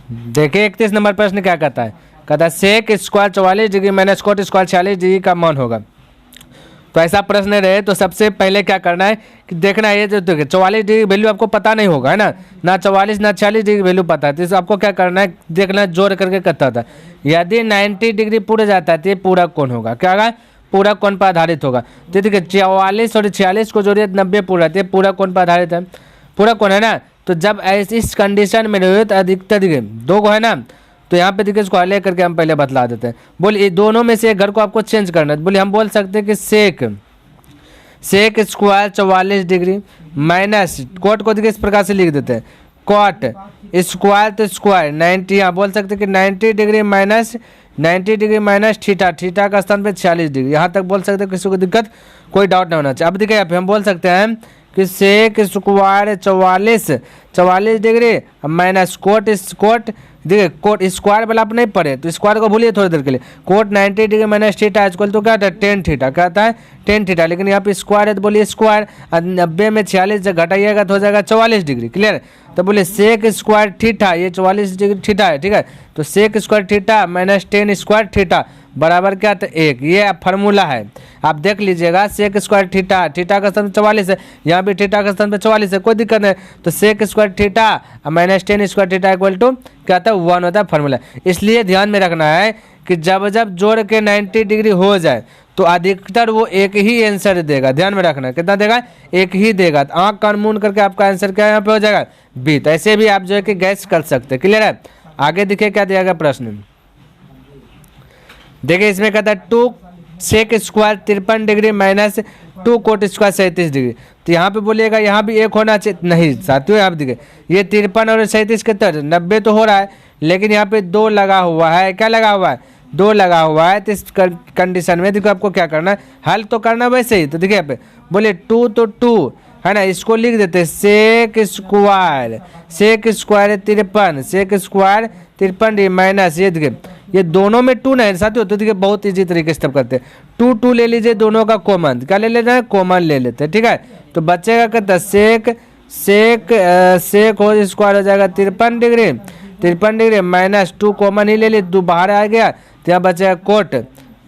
देखिए 31 नंबर प्रश्न क्या कहता है, कहता है sec square 44 degree minus cot square 46 degree का मान होगा। तो ऐसा प्रश्न रहे तो सबसे पहले क्या करना है कि देखना है, ये जो देखिए 44 डिग्री वैल्यू आपको पता नहीं होगा, है ना 44 ना 46 डिग्री वैल्यू पता है, तो आपको क्या करना है, देखना है जोड़ करके करता था। यदि 90 डिग्री पूरा जाता है तो ये पूरा कौन होगा, क्या होगा, पूरा कौन पर आधारित होगा। तो देखिए 44 और 46 को जोड़िए 90 पूरा, तो ये पूरा कौन पर आधारित है, पूरा कौन है ना। तो जब इस कंडीशन में रहे तो अधिकतर देखिए 2 को है ना, तो यहाँ पे देखिए इसको हल करके हम पहले बतला देते हैं। बोलिए दोनों में से एक घर को आपको चेंज करना है। बोलिए हम बोल सकते हैं कि sec square 44 degree minus cot को देखिए इस प्रकार से लिख देते हैं, कॉट स्क्वायर तो स्क्वायर 90, यहाँ बोल सकते हैं कि 90 डिग्री माइनस थीटा का स्थान पे 46 डिग्री, यहाँ तक बोल सकते हैं, किसी को दिक्कत कोई डाउट नहीं होना चाहिए। अब देखिए यहाँ पे हम बोल सकते हैं कि sec square 44 degree minus cot देखिए कोट स्क्वायर वाला आप नहीं पढ़े तो स्क्वायर को भूलिए थोड़ी देर के लिए, cot 90 degree minus theta equal तो क्या होता है 10 थीटा, क्या आता है 10 थीटा, लेकिन यहाँ पे स्क्वायर है तो बोलिए स्क्वायर 90 में 46 जब घटाइएगा तो हो जाएगा 44 डिग्री, क्लियर। तो बोलिए सेक स्क्वायर थीटा, ये 44 डिग्री थीटा है, ठीक है, तो sec square theta minus 10 square theta बराबर क्या था 1, ये फार्मूला है, आप देख लीजिएगा। सेक स्क्वायर थीटा का स्थान 44 है, यहाँ भी थीटा का स्थान पे 44 है, कोई दिक्कत नहीं। तो sec square theta minus 10 square theta equal to क्या होता है 1 होता है फार्मूला। इसलिए ध्यान में रखना है कि जब जोड़ के 90 डिग्री हो जाए तो अधिकतर वो एक ही आंसर देगा, ध्यान में रखना, कितना देगा, एक ही देगा। तो आँख कान मूंद करके आपका आंसर क्या यहाँ पे हो जाएगा बी। तो ऐसे भी आप जो है कि गैस कर सकते हैं, क्लियर है। आगे देखिए क्या दिया गया प्रश्न, देखिए इसमें कहता है 2 sec square 53 degree minus 2 cot square 37 degree. तो यहाँ पे बोलिएगा यहाँ भी एक होना चाहिए, नहीं साथियों यहाँ देखिए ये 53 और 37 के तरह 90 तो हो रहा है, लेकिन यहाँ पे 2 लगा हुआ है, क्या लगा हुआ है 2 लगा हुआ है। तो इस कंडीशन में देखो आपको क्या करना है, हल तो करना वैसे ही। तो देखिए यहाँ पे बोले 2 तो 2 है ना, इसको लिख देते सेक स्क्वायर 53 डिग्री माइनस ये देखिए ये दोनों में 2 नहीं साथियों, तो देखिए बहुत इजी तरीके से तब करते हैं, 2 ले लीजिए दोनों का कॉमन, क्या ले लेना है कॉमन ले लेते हैं, ठीक है। तो बचेगा कहता सेक हो स्क्वायर हो जाएगा 53 डिग्री माइनस 2 कॉमन ही ले ली, 2 बाहर आ गया तो यहाँ बचेगा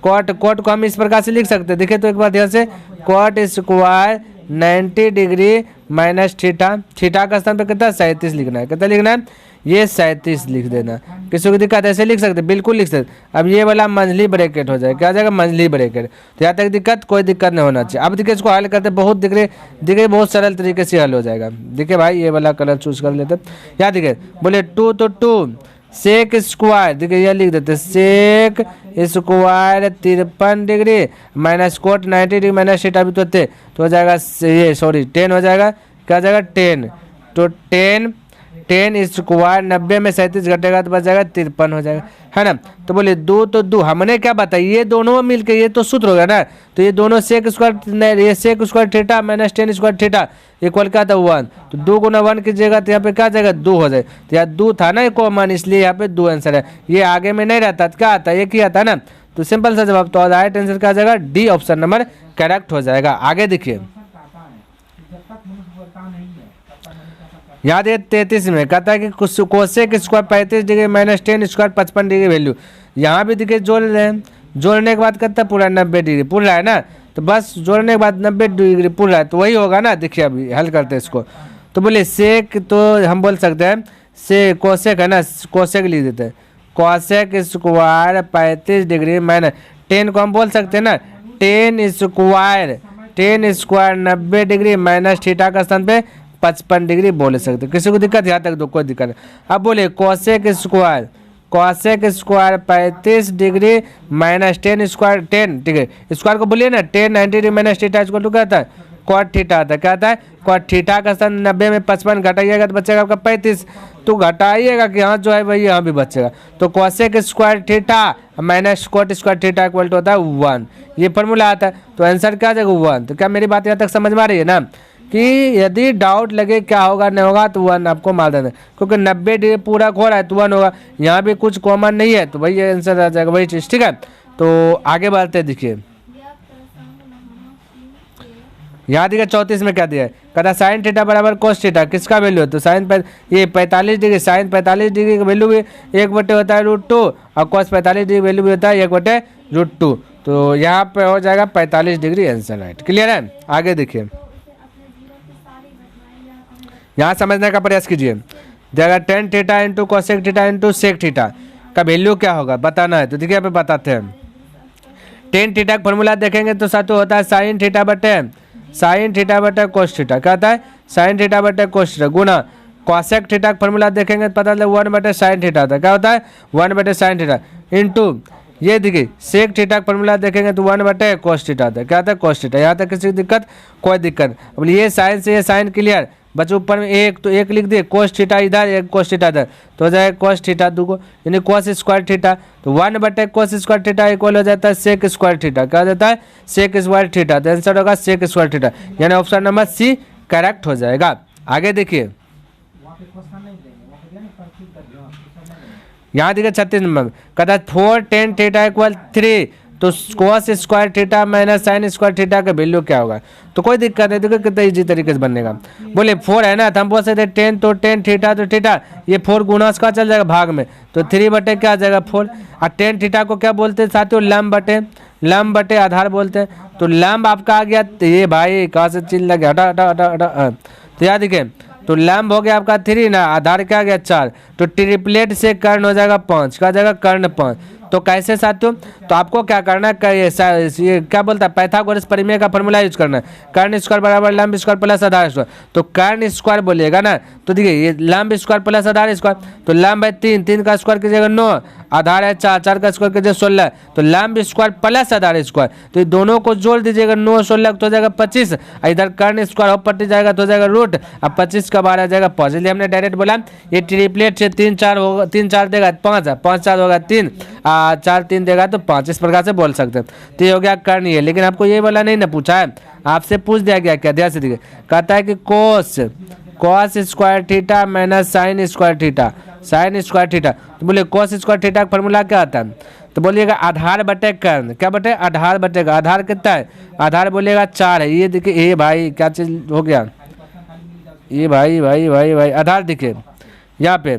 कोट को हम इस प्रकार से लिख सकते हैं। देखिए तो एक बार ध्यान से, coat square 90 degree minus theta का स्थान पे कितना 37 लिखना है, कितना लिखना है ये 37 लिख देना। किसी को दिक्कत ऐसे लिख सकते, बिल्कुल लिख सकते। अब ये वाला मंझली ब्रैकेट हो जाएगा, क्या हो जाएगा मंझली ब्रैकेट। तो यहाँ तक दिक्कत कोई दिक्कत नहीं होना चाहिए। अब देखिए इसको हल करते बहुत दिखे बहुत सरल तरीके से हल हो जाएगा। देखिए भाई ये वाला कलर चूज कर लेते, यहाँ देखिए बोले 2 तो 2 सेक स्क्वायर, देखिए ये लिख देते sec square 53 degree minus cot 90 degree minus theta भी तो हो जाएगा ये 10 हो जाएगा, क्या हो जाएगा 10, तो 10 स्क्वायर 90 में 37 घटेगा तो बच जाएगा 53 हो जाएगा, है ना। तो बोलिए 2 तो 2 हमने क्या बताया, ये दोनों मिलके ये तो सूत्र होगा ना, तो ये दोनों sec square theta minus 10 square theta equal क्या था 1, तो 2 गुना 1 कीजिएगा तो यहाँ पे क्या जाएगा 2 हो जाए। तो यहाँ 2 था ना कॉमन, इसलिए यहाँ पे 2 आंसर है, ये आगे में नहीं रहता तो क्या आता है एक ही आता है ना। तो सिंपल सा जवाब तो राइट आंसर क्या जाएगा डी ऑप्शन नंबर करेक्ट हो जाएगा। आगे देखिए याद है 33 में कहता है कि cosec square 35 degree minus 10 square 55 degree value, यहाँ भी देखिए जोड़ रहे हैं, जोड़ने के बाद कहता है पूरा 90 डिग्री पूरा है ना, तो बस जोड़ने के बाद 90 डिग्री पूरा है तो वही होगा ना। देखिए अभी हल करते हैं इसको, तो बोले सेक तो हम बोल सकते हैं से कोसेक है ना, कोसेक लिख देते हैं कोसेक स्क्वायर 35 डिग्री माइनस 10 को हम बोल सकते हैं ना 10 स्क्वायर 90 डिग्री माइनस थीटा का स्थान पे 55 डिग्री बोल सकते। किसी को दिक्कत यहाँ तक तो कोई दिक्कत नहीं। अब बोले cosec square 35 degree minus 10 square 10, ठीक है स्क्वायर को बोलिए ना 10 90 degree minus theta equal to क्या आता है कॉट थीटा आता है, क्या आता है कॉट थीटा का स्थान 90 में 55 घटाइएगा तो बचेगा आपका 35, तो घटाइएगा कि यहाँ जो है वही यहाँ भी बचेगा। तो cosec square theta minus cot square theta equal to होता है 1, ये फॉर्मूला आता है। तो आंसर क्या आ जाएगा 1। तो क्या मेरी बात यहाँ तक समझ में आ रही है ना, कि यदि डाउट लगे क्या होगा नहीं होगा तो 1 आपको मार देना, क्योंकि 90 डिग्री पूरा हो रहा है तो 1 होगा, यहाँ भी कुछ कॉमन नहीं है तो वही आंसर आ जाएगा वही चीज़, ठीक है। तो आगे बढ़ते देखिए यहाँ देखिए 34 में क्या दिया है, कहता है साइन थीटा बराबर कोस थीटा, किसका वैल्यू है तो साइन ये 45 डिग्री, साइन 45 डिग्री का वैल्यू भी 1/, होता है √2 और कोस 45 डिग्री वैल्यू भी होता है 1/√2। तो यहाँ पे हो जाएगा 45 डिग्री आंसर राइट। क्लियर है। आगे देखिए, यहाँ समझने का प्रयास कीजिए। जगह tan theta into cosec theta into sec theta का वैल्यू क्या होगा बताना है। तो देखिए यहाँ पे बताते हैं। टेन थीटा का फॉर्मूला देखेंगे तो साथ होता है साइन थीटा बटे कोस थीटा, क्या होता है साइन थीटा बटे कोस थीटा गुना कॉसेक थीटा का फॉर्मूला देखेंगे तो पता चले 1/sin थीटा होता है, क्या होता है 1/sin थीटा इंटू ये देखिए सेक थीटा का फॉर्मूला देखेंगे तो 1/cos थीटा होता है, क्या होता है cos थीटा। यहाँ तक किसी दिक्कत कोई दिक्कत। अब ये साइन से ये साइन क्लियर, बच्चों ऊपर में एक तो एक लिख दिए cos थीटा इधर एक cos थीटा इधर, तो हो जाएगा cos थीटा दूगो यानी cos स्क्वायर थीटा, तो 1/cos स्क्वायर थीटा इक्वल हो जाता है सेक स्क्वायर थीटा, क्या हो जाता है सेक स्क्वायर थीटा। तो आंसर होगा सेक स्क्वायर थीटा, यानी ऑप्शन नंबर सी करेक्ट हो जाएगा। आगे देखिए, यहाँ देखिए 36 नंबर कहता 4 tan थीटा इक्वल 3, तो cos square theta minus sine square theta का वैल्यू क्या होगा। तो कोई दिक्कत नहीं, देखो कितना इजी तरीके से बनेगा। बोले 4 है ना, तो हम बोल सकते 10, तो 10 थीटा तो थीटा ये 4 गुना उसका चल जाएगा भाग में, तो 3 क्या आ जाएगा 4। और 10 थीटा को क्या बोलते हैं साथियों लंब बटे आधार बोलते हैं। तो लंब आपका आ गया, तो ये भाई कहाँ से चिल लगे हटा हटा हटा हटा। तो याद देखिए, तो लंब हो गया आपका 3 ना, आधार क्या आ गया 4, तो ट्रिपलेट से कर्ण हो जाएगा 5, क्या जाएगा कर्ण 5। तो कैसे साथियों, तो आपको क्या करना है ये क्या बोलता है पाइथागोरस प्रमेय का फॉर्मूला यूज करना है, कर्ण स्क्वायर बराबर लंब स्क्वायर प्लस आधार स्क्वायर। तो कर्ण स्क्वायर बोलिएगा ना, तो देखिए ये लंब स्क्वायर प्लस आधार स्क्वायर, तो लंब है 3, 3 का स्क्वायर कीजिएगा 9, आधार है 4, 4 का स्क्वायर कीजिए 16, तो लंब स्क्वायर प्लस आधार स्क्वायर, तो ये दोनों को जोड़ दीजिएगा 9 16 तो हो जाएगा 25, इधर कर्ण स्क्वायर ऊपर जाएगा तो हो जाएगा रूट, अब 25 का 12 आ जाएगा 5। इसलिए हमने डायरेक्ट बोला ये ट्रिपलेट से 3 4 होगा, 3 4 देगा 5, 5 4 होगा 3, 4 3 देगा तो 5, इस प्रकार से बोल सकते हैं। तो ये हो गया कर्ण ये, लेकिन आपको ये वाला नहीं ना पूछा है, आपसे पूछ दिया गया क्या, ध्यान से देखिए कहता है कि cos square theta minus sine square theta, तो बोले cos स्क्वायर थीटा का फॉर्मूला क्या आता है, तो बोलिएगा आधार बटे कर्ण, क्या बटे आधार बटेगा, आधार कितना है आधार बोलिएगा 4 है। ये देखिए ये भाई क्या चीज हो गया, ये भाई आधार देखिए यहाँ पे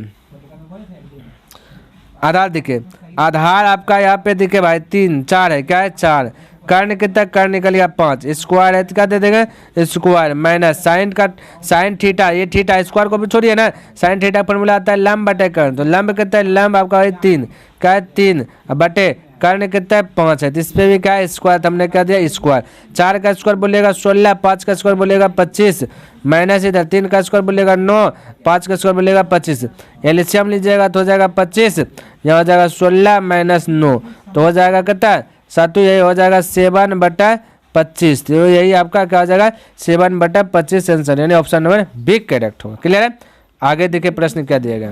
आधार देखिए, आधार आपका यहाँ पे देखिए भाई 3 4 है, क्या है 4, कर्ण कितना कर्ण निकल गया 5, स्क्वायर है तो क्या दे देंगे स्क्वायर माइनस साइन थीटा, ये थीटा स्क्वायर को भी छोड़िए ना, साइन थीटा फॉर्मूला आता है लंब बटे कर्ण, तो लंब कितना है लंब आपका है 3, क्या है 3 बटे कर्ण कितना है 5 है, तो इस पर भी क्या है स्क्वायर, तो हमने क्या दिया स्क्वायर, 4 का स्क्वायर बोलेगा 16, 5 का स्क्वायर बोलेगा 25, माइनस इधर 3 का स्क्वायर बोलेगा 9, 5 का स्क्वायर बोलेगा 25, एलसीएम लीजिएगा तो हो जाएगा 25, यहाँ हो जाएगा 16 माइनस 9, तो हो जाएगा कितना सातों, यही हो जाएगा 7/25, तो यही आपका क्या हो जाएगा 7/25 आंसर, यानी ऑप्शन नंबर बी करेक्ट होगा। क्लियर है। आगे देखिए प्रश्न क्या दिया गया,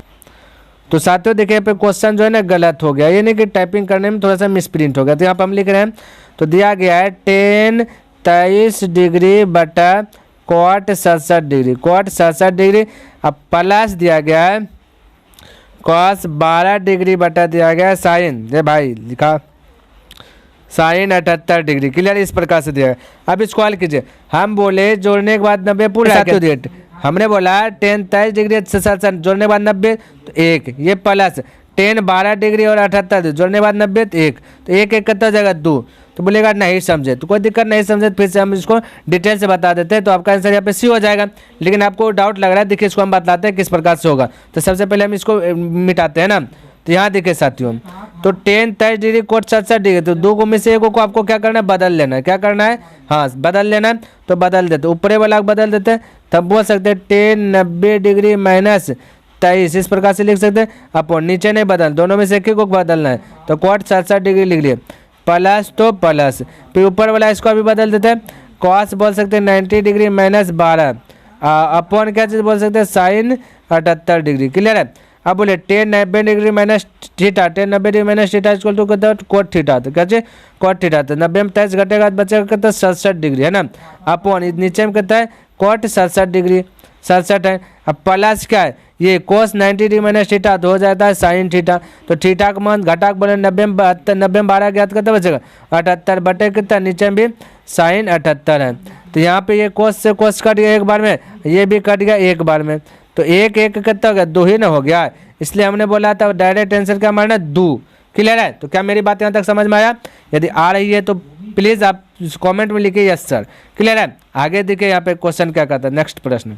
तो साथियों देखिए पे क्वेश्चन जो है ना गलत हो गया, यानी कि टाइपिंग करने में थोड़ा सा मिसप्रिंट हो गया। तो यहाँ पर हम लिख रहे हैं, तो दिया गया है 10 23 डिग्री बटा cot 67 डिग्री, cot 67 डिग्री, अब प्लस दिया गया है cos 12 डिग्री बटा दिया गया है साइन, दे भाई लिखा साइन 78 डिग्री। क्लियर, इस प्रकार से दिया है। अब इसको हल कीजिए, हम बोले जोड़ने के बाद 90 पूरा डेट, हमने बोला 10 23 डिग्री से साथ जोड़ने के बाद 90 तो 1, ये प्लस 10 12 डिग्री और 78 जोड़ने के बाद 90 तो 1, तो 1 1 कितना जगह 2, तो बोलेगा नहीं समझे, तो कोई दिक्कत नहीं समझे, फिर से हम इसको डिटेल से बता देते हैं, तो आपका आंसर यहाँ पे सी हो जाएगा। लेकिन आपको डाउट लग रहा है, देखिए इसको हम बताते हैं किस प्रकार से होगा। तो सबसे पहले हम इसको मिटाते हैं ना, तो यहाँ देखिए साथियों, तो 10 23 डिग्री cot 67 डिग्री, तो 2 को में से 1 को आपको क्या करना है बदल लेना है, क्या करना है हाँ बदल लेना है, तो बदल देते ऊपरे वाला बदल देते हैं, तब बोल सकते हैं 10 90 डिग्री माइनस 23, इस प्रकार से लिख सकते हैं। अपन नीचे नहीं बदल, दोनों में से एक को बदलना है, तो cot 67 डिग्री लिख लिए, प्लस तो प्लस, फिर ऊपर वाला इसको भी बदल देते हैं, cos बोल सकते हैं 90 डिग्री माइनस 12, अपन क्या चीज़ बोल सकते हैं साइन 78 डिग्री। क्लियर है। अब बोले 10 90 degree minus theta, 10 90 degree minus theta equal to कितना cot थीटा, तो क्या चाहिए cot थीटा, तो 90 में 23 घटेगा बचेगा कितना 67 डिग्री है ना, अपन नीचे में कितना है cot 67 डिग्री 67 है। अब प्लस क्या है ये cos 90 डिग्री माइनस थीटा, तो हो जाता है साइन थीटा, तो थीटा का मान घटाक बोले 90 में 72, 90 में 12 ज्ञात कितना बचेगा 78 बटे कितना नीचे में भी साइन 78 है, तो यहाँ पे ये कोस से कोस कट गया एक बार में, ये भी कट गया एक बार में, तो एक एक कितना हो गया, 2 ही ना हो गया। इसलिए हमने बोला था डायरेक्ट आंसर क्या मारना, 2। क्लियर है? तो क्या मेरी बात यहाँ तक समझ में आया? यदि आ रही है तो प्लीज़ आप कमेंट में लिखिए यस सर। क्लियर है? आगे देखिए यहाँ पे क्वेश्चन क्या कहता है, नेक्स्ट प्रश्न।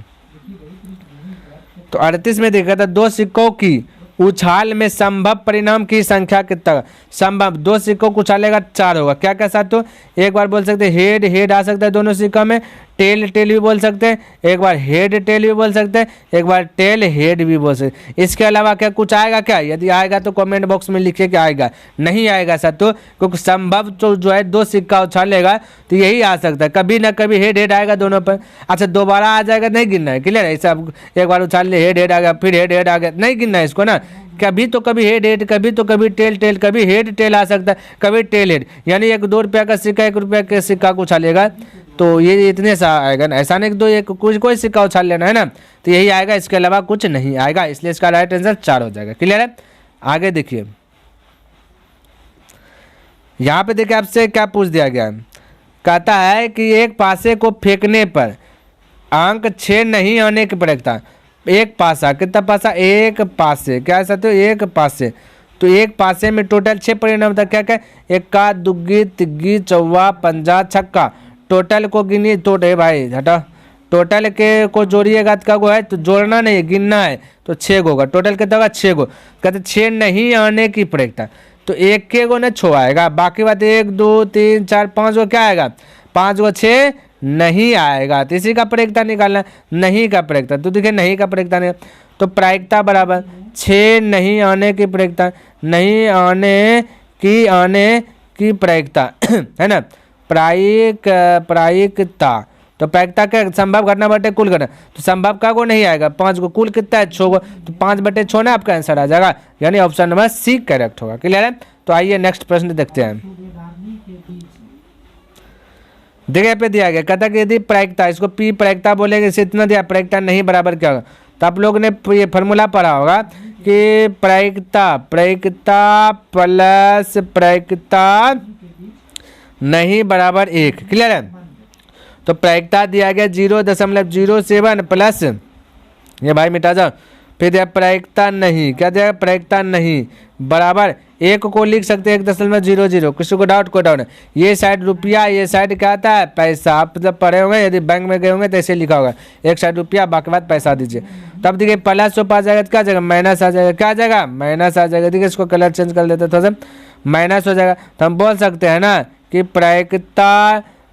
तो 38 में देखा था 2 सिक्कों की उछाल में संभव परिणाम की संख्या कितना? संभव 2 सिक्कों को उछालेगा 4 होगा। क्या क्या साथ? तो एक बार बोल सकते हैं हेड हेड आ सकता है दोनों सिक्कों में, टेल टेल भी बोल सकते हैं, एक बार हेड टेल भी बोल सकते हैं, एक बार टेल हेड भी बोल सकते हैं। इसके अलावा क्या कुछ आएगा क्या? यदि आएगा तो कमेंट बॉक्स में लिखिए कि आएगा, नहीं आएगा साथों, क्योंकि संभव तो जो है 2 सिक्का उछालेगा तो यही आ सकता है, कभी ना कभी हेड हेड आएगा दोनों पर। अच्छा दोबारा आ जाएगा, नहीं गिनना है। क्लियर है? ऐसा एक बार उछाल ले हेड हेड आ गया, फिर हेड हेड आ गया, नहीं गिनना है इसको ना। कभी तो कभी हेड हेड, कभी तो कभी टेल टेल, कभी हेड टेल आ सकता है, कभी टेल हेड। यानी 1-2 रुपया का सिक्का 1 रुपया के सिक्का को उछालेगा तो ये इतने सा आएगा ना, ऐसा नहीं कि 2 एक कुछ कोई सिक्का उछाल लेना है ना, तो यही आएगा, इसके अलावा कुछ नहीं आएगा। इसलिए इसका राइट आंसर 4 हो जाएगा। क्लियर है? आगे देखिए, यहाँ पे देखिए आपसे क्या पूछ दिया गया है। कहता है कि एक पासे को फेंकने पर अंक 6 नहीं आने की प्रवृत्ता। एक पासा, कितना पासा? एक पासे। क्या सकते हो? एक पासे। तो एक पासे में टोटल 6 परिणाम था। क्या क्या? इक्का, दुग्गी, तिग्गी, चौवा, पंजा, छक्का। टोटल को गिनी, टोटल भाई हटा, टोटल के को जोड़िएगा तो क्या को है, तो जोड़ना नहीं गिनना है, तो 6 गो होगा। टोटल कितना होगा? 6 गो। कहते 6 नहीं आने की प्रवृत्ता, तो एक के गो ने 6 आएगा, बाकी बात 1 2 3 4 5 गो क्या आएगा? 5 गो 6 नहीं आएगा। तो इसी का प्रवृत्ता निकालना, नहीं का प्रवृत्ता। तो देखिए नहीं का प्रवृत्ता नहीं, तो प्रायिकता बराबर 6 नहीं आने की प्रवृत्ता, नहीं आने की प्रायिकता है ना, प्रायिकता। तो प्रायिकता का संभव घटना बटे कुल घटना, तो संभव का को नहीं आएगा, 5 को, कुल कितना है 6 को, तो 5/6 ना आपका आंसर आ जाएगा, यानी ऑप्शन नंबर सी करेक्ट होगा। क्लियर है? तो आइए नेक्स्ट प्रश्न देखते हैं। देखिए पे दिया गया, कहता कि यदि प्रायिकता, इसको पी प्रायिकता बोलेंगे, इसे इतना दिया, प्रायिकता नहीं बराबर क्या होगा? तो आप लोग ने ये फॉर्मूला पढ़ा होगा कि प्रायिकता प्लस प्रायिकता नहीं बराबर 1। क्लियर है? तो प्रायिकता दिया गया 0.07 प्लस, ये भाई मिटा जाओ, फिर दिया प्रायिकता नहीं, क्या दिया? प्रायिकता नहीं बराबर 1 को लिख सकते हैं 1.00। किसी को डाउट? कोई डाउट नहीं। ये साइड रुपया, ये साइड क्या आता है? पैसा। आप जब पढ़े होंगे, यदि बैंक में गए होंगे तो ऐसे लिखा होगा, एक साइड रुपया, बाकी बात पैसा दीजिए। तब देखिए प्लस आ जाएगा तो क्या जाएगा? माइनस आ जाएगा। क्या आ जाएगा? माइनस आ जाएगा। देखिए इसको कलर चेंज कर लेते थोड़ा सा, माइनस हो जाएगा। तो हम बोल सकते हैं ना कि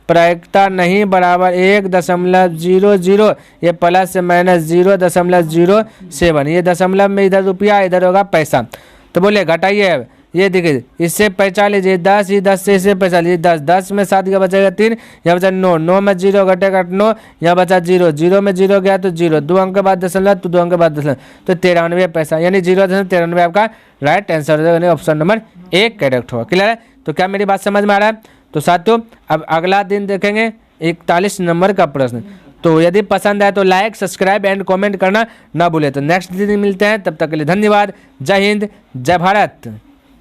प्रायिकता नहीं बराबर 1.00, ये प्लस से माइनस 0.07, ये दशमलव में इधर रुपया, इधर होगा पैसा। तो बोलिए घटाइए, ये देखिए इससे 45, 10, ये 10 से इसे 45, 10 में 7 का बचेगा 3, यहाँ बचा 9 में 0 घटेगा 9, यहाँ बचा 0 में 0 गया तो 0, 2 अंक के बाद दशमलव, तो 2 अंक के बाद दशमलव, तो 93 पैसा, यानी 0.93 आपका राइट आंसर हो जाएगा, ऑप्शन नंबर 1 करेक्ट होगा। क्लियर है? तो क्या मेरी बात समझ में आ रहा है? तो साथियों अब अगला दिन देखेंगे 41 नंबर का प्रश्न। तो यदि पसंद आए तो लाइक, सब्सक्राइब एंड कमेंट करना ना भूले। तो नेक्स्ट दिन मिलते हैं, तब तक के लिए धन्यवाद। जय हिंद, जय भारत।